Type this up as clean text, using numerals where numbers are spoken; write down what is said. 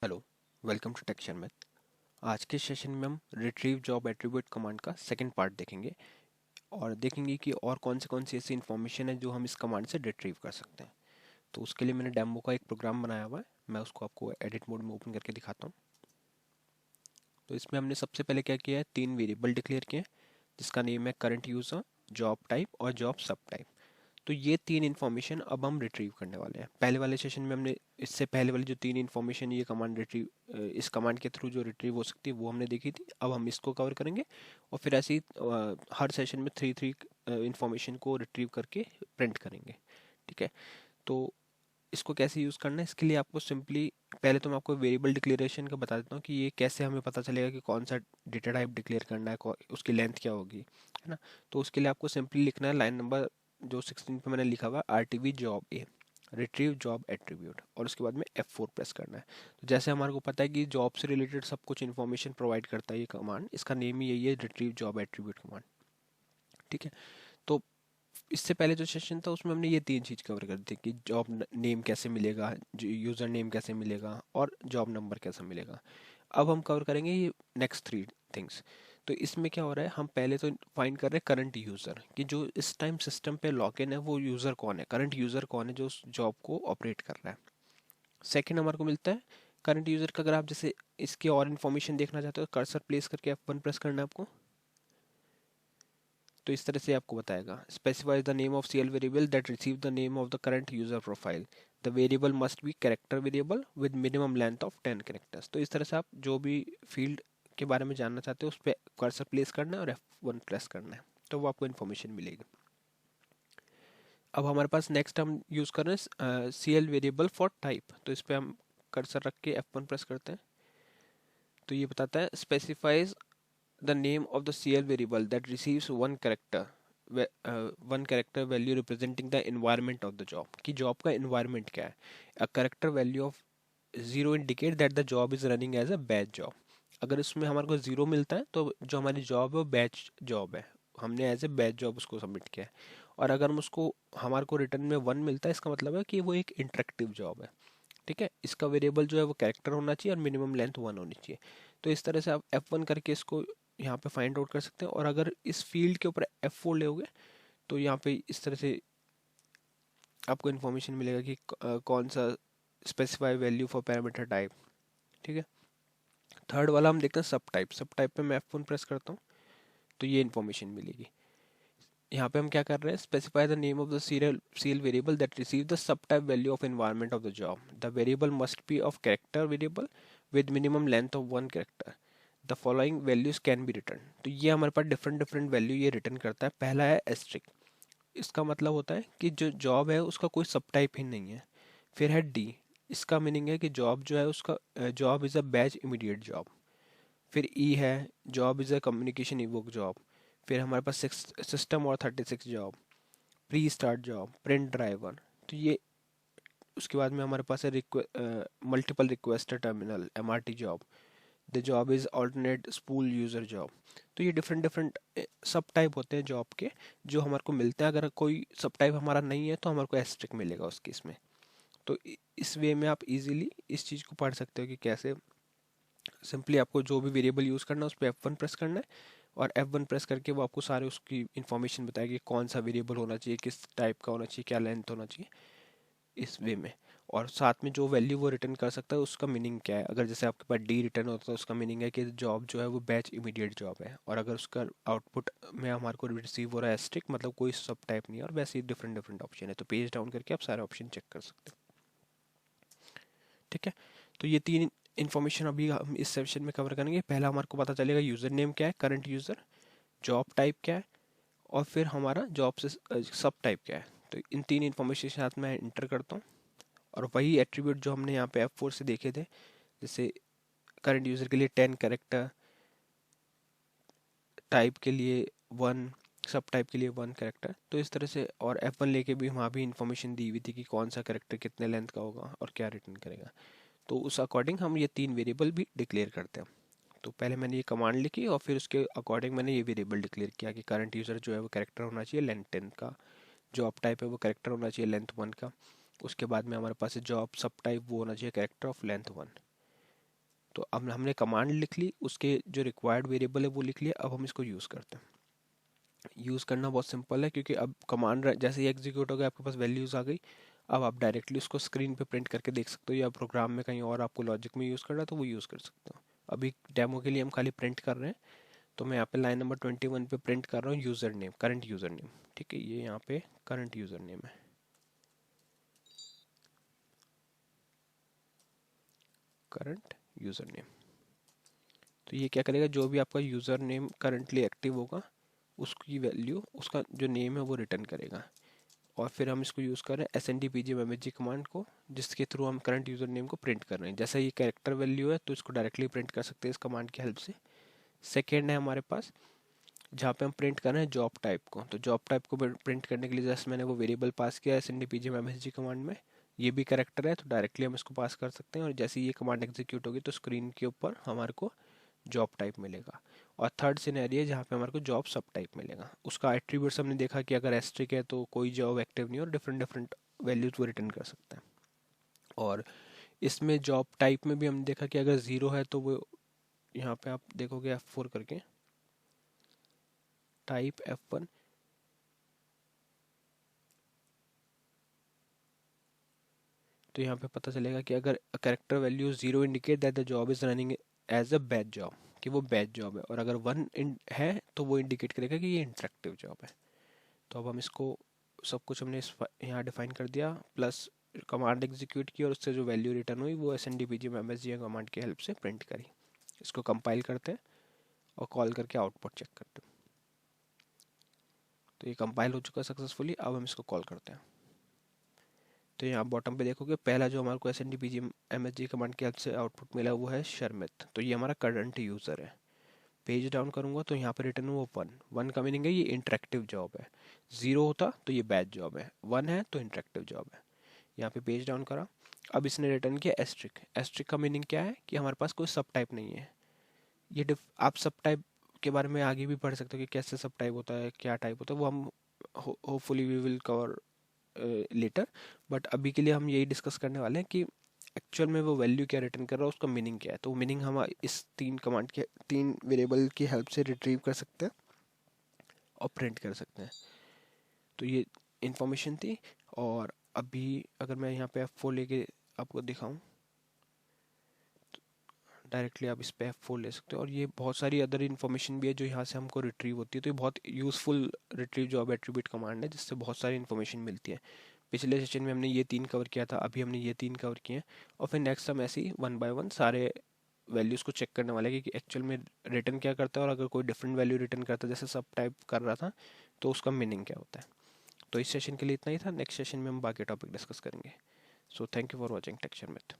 Hello, welcome to टेक्शन में। आज के सेशन में हम रिट्रीव जॉब एट्रीब्यूट कमांड का सेकंड पार्ट देखेंगे और देखेंगे कि और कौन सी ऐसी इन्फॉर्मेशन है जो हम इस कमांड से रिट्रीव कर सकते हैं। तो उसके लिए मैंने डेमो का एक प्रोग्राम बनाया हुआ है। मैं उसको आपको एडिट मोड में ओपन करके दिखाता हूँ। तो इसमें हमने सबसे पहले क्या किया है, तीन वेरिएबल डिक्लेयर किए हैं, जिसका नेम है करंट यूज़र, जॉब टाइप और जॉब सब टाइप। तो ये तीन इन्फॉर्मेशन अब हम रिट्रीव करने वाले हैं। पहले वाले सेशन में हमने इससे पहले वाली जो तीन इन्फॉर्मेशन ये कमांड रिट्रीव इस कमांड के थ्रू जो रिट्रीव हो सकती है वो हमने देखी थी। अब हम इसको कवर करेंगे और फिर ऐसे ही हर सेशन में थ्री थ्री इन्फॉर्मेशन को रिट्रीव करके प्रिंट करेंगे। ठीक है। तो इसको कैसे यूज़ करना है, इसके लिए आपको सिंपली पहले तो मैं आपको वेरिएबल डिक्लेरेशन का बता देता हूँ कि ये कैसे हमें पता चलेगा कि कौन सा डेटा टाइप डिक्लेयर करना है, उसकी लेंथ क्या होगी, है ना। तो उसके लिए आपको सिंपली लिखना है लाइन नंबर जो 16 पे मैंने लिखा हुआ R T V job A, retrieve job attribute, और उसके बाद में F4 प्रेस करना है। तो जैसे हमारे को पता है कि जॉब से रिलेटेड सब कुछ इन्फॉर्मेशन प्रोवाइड करता है ये कमांड, इसका नेम ही यही है, रिट्रीव जॉब एट्रीब्यूट कमांड। ठीक है। तो इससे पहले जो सेशन था उसमें हमने ये तीन चीज़ कवर कर दी कि जॉब नेम कैसे मिलेगा, यूज़र नेम कैसे मिलेगा और जॉब नंबर कैसे मिलेगा। अब हम कवर करेंगे ये नेक्स्ट थ्री थिंग्स। तो इसमें क्या हो रहा है, हम पहले तो फाइंड कर रहे हैं करंट यूज़र कि जो इस टाइम सिस्टम पे लॉग इन है वो यूज़र कौन है, करंट यूज़र कौन है जो उस जॉब को ऑपरेट कर रहा है। सेकंड हमारे को मिलता है करंट यूज़र का, अगर आप जैसे इसकी और इन्फॉर्मेशन देखना चाहते हो कर्सर प्लेस करके F1 प्रेस करना है आपको। तो इस तरह से आपको बताएगा specify the name of CL variable that receive the name of the current user profile. The variable must be character variable with minimum length of 10 characters. तो इस तरह से आप जो भी फील्ड के बारे में जानना चाहते हो उस पर कर्सर प्लेस करना है और F1 प्रेस करना है, तो वो आपको इन्फॉर्मेशन मिलेगी। अब हमारे पास नेक्स्ट हम यूज़ कर रहे हैं C L variable for type. तो इस पर हम कर्सर रख के F1 प्रेस करते हैं। तो ये बताता है specifies the name of the CL variable that receives one character value representing the environment of the job कि job का environment क्या है। A character value of 0 indicate that the job is running as a batch job। अगर इसमें हमारे को 0 मिलता है तो जो हमारी जॉब है वो बैच जॉब है, हमने एज ए बैच जॉब उसको सबमिट किया है। और अगर हम उसको हमारे को रिटर्न में 1 मिलता है, इसका मतलब है कि वो एक इंटरेक्टिव जॉब है। ठीक है। इसका वेरिएबल जो है वो कैरेक्टर होना चाहिए और मिनिमम लेंथ 1 होनी चाहिए। तो इस तरह से आप F1 करके इसको यहाँ पे फाइंड आउट कर सकते हैं। और अगर इस फील्ड के ऊपर F4 लोगे तो यहाँ पे इस तरह से आपको इन्फॉर्मेशन मिलेगा कि कौन सा specify value for parameter type. ठीक है। थर्ड वाला हम देखते हैं सब टाइप। सब टाइप पे मैं F1 प्रेस करता हूँ तो ये इन्फॉर्मेशन मिलेगी। यहाँ पे हम क्या कर रहे हैं, specify the name of the serial variable that receive the sub type value of environment of the job. The variable must B of character variable with minimum length of 1 character. The following values can be return. तो ये हमारे पास different different value ये return करता है। पहला है asterisk, इसका मतलब होता है कि जो जॉब है उसका कोई सब टाइप ही नहीं है। फिर है डी, इसका मीनिंग है कि जॉब जो है उसका job is a batch immediate job. फिर ई है, job is a communication evoke job. फिर हमारे पास सिस्टम और 36 job, pre start job, print driver. तो ये उसके बाद में हमारे पास है multiple request terminal MRT job. The job is alternate spool user job. तो ये डिफरेंट डिफरेंट सब टाइप होते हैं जॉब के जो हमारे को मिलते हैं। अगर कोई सब टाइप हमारा नहीं है तो हमारे को एस्ट्रिक मिलेगा उस केस में। तो इस वे में आप इजीली इस चीज़ को पढ़ सकते हो कि कैसे सिंपली आपको जो भी वेरिएबल यूज़ करना है उस पर F1 प्रेस करना है और F1 प्रेस करके वो आपको सारे उसकी इन्फॉर्मेशन बताएगी कौन सा वेरिएबल होना चाहिए, किस टाइप का होना चाहिए, क्या लेंथ होना चाहिए, इस वे में। और साथ में जो वैल्यू वो रिटर्न कर सकता है उसका मीनिंग क्या है। अगर जैसे आपके पास डी रिटर्न होता है उसका मीनिंग है कि जॉब जो है वो बैच इमीडिएट जॉब है। और अगर उसका आउटपुट में हमारे को रिसीव हो रहा है स्ट्रिक, मतलब कोई सब टाइप नहीं है। और वैसे ही डिफरेंट डिफरेंट ऑप्शन है, तो पेज डाउन करके आप सारे ऑप्शन चेक कर सकते हैं। ठीक है। तो ये तीन इन्फॉर्मेशन अभी हम इस सेशन में कवर करेंगे। पहला हमारे को पता चलेगा यूज़र नेम क्या है, करंट यूज़र, जॉब टाइप क्या है, और फिर हमारा जॉब से सब टाइप क्या है। तो इन तीन इन्फॉर्मेशन के साथ मैं इंटर करता हूँ और वही एट्रीब्यूट जो हमने यहाँ पे F4 से देखे थे, जैसे करंट यूज़र के लिए 10 कैरेक्टर, टाइप के लिए 1, सब टाइप के लिए 1 कैरेक्टर। तो इस तरह से और F1 लेके भी वहाँ भी इंफॉर्मेशन दी हुई थी कि कौन सा कैरेक्टर कितने लेंथ का होगा और क्या रिटर्न करेगा। तो उस अकॉर्डिंग हम ये तीन वेरिएबल भी डिक्लेयर करते हैं। तो पहले मैंने ये कमांड लिखी और फिर उसके अकॉर्डिंग मैंने ये वेरिएबल डिक्लेयर किया कि करंट यूज़र जो है वो कैरेक्टर होना चाहिए लेंथ 10 का, जॉब टाइप है वो कैरेक्टर होना चाहिए लेंथ 1 का। उसके बाद में हमारे पास जॉब सब टाइप वो होना चाहिए कैरेक्टर ऑफ लेंथ 1। तो अब हमने कमांड लिख ली, उसके जो रिक्वायर्ड वेरिएबल है वो लिख लिया। अब हम इसको यूज़ करते हैं। यूज़ करना बहुत सिंपल है, क्योंकि अब कमांड जैसे ही एग्जीक्यूट हो गया आपके पास वैल्यूज़ आ गई। अब आप डायरेक्टली उसको स्क्रीन पे प्रिंट करके देख सकते हो, या प्रोग्राम में कहीं और आपको लॉजिक में यूज़ करना है तो वो यूज़ कर सकते हो। अभी डेमो के लिए हम खाली प्रिंट कर रहे हैं, तो मैं यहाँ पे लाइन नंबर 21 पे प्रिंट कर रहा हूँ user name, current user name. ठीक है, ये यहाँ पे करंट यूज़र नेम है, करंट यूज़र नेम। तो ये क्या करेगा, जो भी आपका यूज़र नेम करंटली एक्टिव होगा उसकी वैल्यू, उसका जो नेम है वो रिटर्न करेगा। और फिर हम इसको यूज़ कर रहे हैं S N D P G M H G command को, जिसके थ्रू हम करंट यूज़र नेम को प्रिंट कर रहे हैं। जैसा ये कैरेक्टर वैल्यू है तो इसको डायरेक्टली प्रिंट कर सकते हैं इस कमांड की हेल्प से। सेकेंड है हमारे पास, जहाँ पे हम प्रिंट कर रहे हैं जॉब टाइप को। तो जॉब टाइप को प्रिंट करने के लिए जैसे मैंने वो वेरिएबल पास किया S N D P G M H G command में, ये भी कैरेक्टर है तो डायरेक्टली हम इसको पास कर सकते हैं। और जैसे ये कमांड एग्जीक्यूट होगी तो स्क्रीन के ऊपर हमारे को जॉब टाइप मिलेगा। और थर्ड सिनेरियो है जहाँ पे हमारे को जॉब सब टाइप मिलेगा। उसका एट्रीब्यूट्स हमने देखा कि अगर एस्ट्रिक है तो कोई जॉब एक्टिव नहीं, और डिफरेंट डिफरेंट वैल्यूज वो रिटर्न कर सकते हैं। और इसमें जॉब टाइप में भी हमने देखा कि अगर ज़ीरो है तो वो, यहाँ पे आप देखोगे F4 करके, टाइप F1, तो यहाँ पे पता चलेगा कि अगर character value zero indicate that the job is running as a batch job, कि वो बैच जॉब है। और अगर वन है तो वो इंडिकेट करेगा कि ये इंटरेक्टिव जॉब है। तो अब हम इसको, सब कुछ हमने इस यहाँ डिफाइन कर दिया, प्लस कमांड एग्जीक्यूट की और उससे जो वैल्यू रिटर्न हुई वो S N D P G M S G command की हेल्प से प्रिंट करी। इसको कंपाइल करते हैं और कॉल करके आउटपुट चेक करते हैं। तो ये कंपाइल हो चुका सक्सेसफुली। अब हम इसको कॉल करते हैं। तो यहाँ बॉटम पे देखोगे पहला जो हमारे को S N D P G M S G command की हेल्प से आउटपुट मिला वो है शर्मित। तो ये हमारा करंट यूज़र है। पेज डाउन करूँगा तो यहाँ पे रिटर्न हुआ वन। वन का मीनिंग है ये इंटरेक्टिव जॉब है। ज़ीरो होता तो ये बैच जॉब है, वन है तो इंटरेक्टिव जॉब है। यहाँ पे पेज डाउन करा, अब इसने रिटर्न किया एस्ट्रिक। एस्ट्रिक का मीनिंग क्या है कि हमारे पास कोई सब टाइप नहीं है। ये आप सब टाइप के बारे में आगे भी पढ़ सकते हो कि कैसे सब टाइप होता है, क्या टाइप होता है, वो हम hopefully we will cover later. But अभी के लिए हम यही डिस्कस करने वाले हैं कि एक्चुअल में वो वैल्यू क्या रिटर्न कर रहा है, उसका मीनिंग क्या है। तो मीनिंग हम इस तीन कमांड के, तीन वेरिएबल की हेल्प से रिट्रीव कर सकते हैं और प्रिंट कर सकते हैं। तो ये इंफॉर्मेशन थी। और अभी अगर मैं यहाँ पे F4 लेके आपको दिखाऊं, डायरेक्टली आप इस पे F4 ले सकते हो। और ये बहुत सारी अदर इन्फॉर्मेशन भी है जो यहाँ से हमको रिट्रीव होती है। तो ये बहुत useful retrieve job attribute command है, जिससे बहुत सारी इन्फॉर्मेशन मिलती है। पिछले सेशन में हमने ये तीन कवर किया था, अभी हमने ये तीन कवर किए हैं। और फिर नेक्स्ट हम ऐसे ही वन बाय वन सारे वैल्यूज़ को चेक करने वाले हैं कि एक्चुअल में रिटर्न क्या करता है, और अगर कोई डिफरेंट वैल्यू रिटर्न करता है जैसे सब टाइप कर रहा था तो उसका मीनिंग क्या होता है। तो इस सेशन के लिए इतना ही था। नेक्स्ट सेशन में हम बाकी टॉपिक डिस्कस करेंगे। So thank you for watching texture myth.